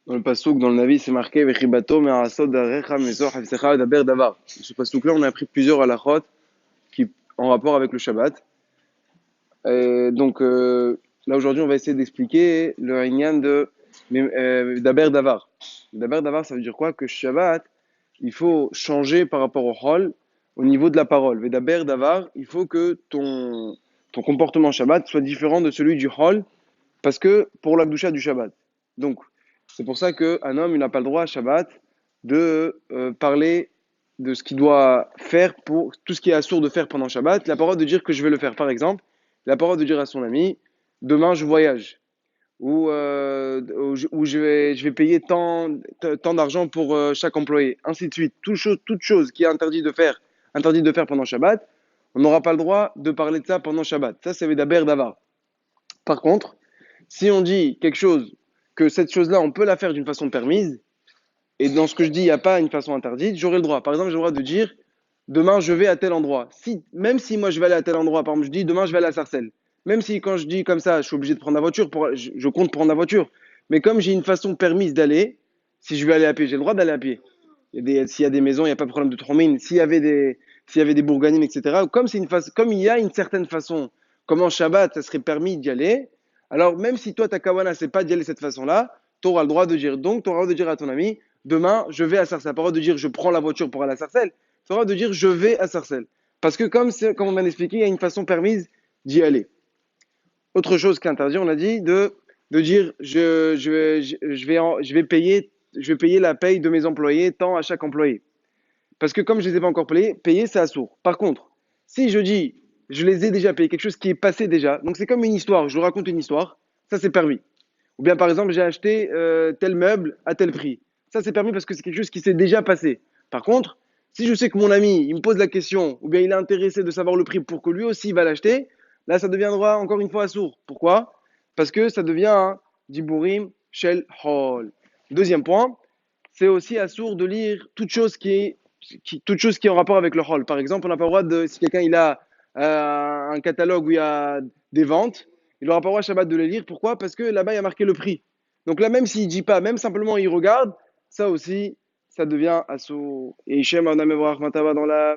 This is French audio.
Dans le pasouk, dans le Navi, c'est marqué Vechibato me'asod darecha mezoch hafsecha daber davar. Ce pasouk-là, on a appris plusieurs halachot qui en rapport avec le Shabbat. Et donc là aujourd'hui, on va essayer d'expliquer le Inyan de daber davar. Daber davar, ça veut dire quoi? Que Shabbat, il faut changer par rapport au hol au niveau de la parole. Et daber davar, il faut que ton comportement Shabbat soit différent de celui du hol parce que pour la du Shabbat. Donc, c'est pour ça qu'un homme, il n'a pas le droit à Shabbat de parler de ce qu'il doit faire pour tout ce qui est assourd de faire pendant Shabbat. Il a pas le droit de dire que je vais le faire. Par exemple, il a pas le droit de dire à son ami, demain je voyage. Ou je vais payer tant d'argent pour chaque employé. Ainsi de suite. Toute chose qui est interdit de faire pendant Shabbat, on n'aura pas le droit de parler de ça pendant Shabbat. Ça, c'est Vedaber Davar. Par contre, si on dit quelque chose, que cette chose-là, on peut la faire d'une façon permise, et dans ce que je dis, il n'y a pas une façon interdite, j'aurai le droit. Par exemple, j'ai le droit de dire, demain, je vais à tel endroit. Même si moi, je vais aller à tel endroit, par exemple, je dis, demain, je vais aller à Sarcelles. Même si quand je dis comme ça, je suis obligé de prendre la voiture, je compte prendre la voiture. Mais comme j'ai une façon permise d'aller, si je veux aller à pied, j'ai le droit d'aller à pied. S'il y a des maisons, il n'y a pas de problème de tromine. S'il y avait des bourganines, etc. Comme il y a une certaine façon, comme en Shabbat, ça serait permis d'y aller. Alors, même si toi, ta kawana, c'est pas d'y aller de cette façon-là, tu auras le droit de dire. Donc, tu auras le droit de dire à ton ami, demain, je vais à Sarcelles. Pas le droit de dire, je prends la voiture pour aller à Sarcelles. Tu auras le droit de dire, je vais à Sarcelles. Parce que comme on vient d'expliquer, il y a une façon permise d'y aller. Autre chose qui est interdit, on a dit, de dire, je vais payer la paye de mes employés, tant à chaque employé. Parce que comme je ne les ai pas encore payés, c'est assourd. Par contre, si je dis, je les ai déjà payés, quelque chose qui est passé déjà, donc c'est comme une histoire, je vous raconte une histoire, ça c'est permis. Ou bien par exemple, j'ai acheté tel meuble à tel prix. Ça c'est permis parce que c'est quelque chose qui s'est déjà passé. Par contre, si je sais que mon ami, il me pose la question, ou bien il est intéressé de savoir le prix pour que lui aussi il va l'acheter, là ça deviendra encore une fois assourd. Pourquoi? Parce que ça devient un diburim shel hol. Deuxième point, c'est aussi assourd de lire toute chose qui est en rapport avec le hall. Par exemple, on n'a pas le droit de, si quelqu'un il a un catalogue où il y a des ventes, il n'aura pas le droit Shabbat de les lire. Pourquoi? Parce que là-bas, il y a marqué le prix. Donc là, même s'il ne dit pas, même simplement il regarde, ça aussi, ça devient assourd. Et Hichem, on a dans la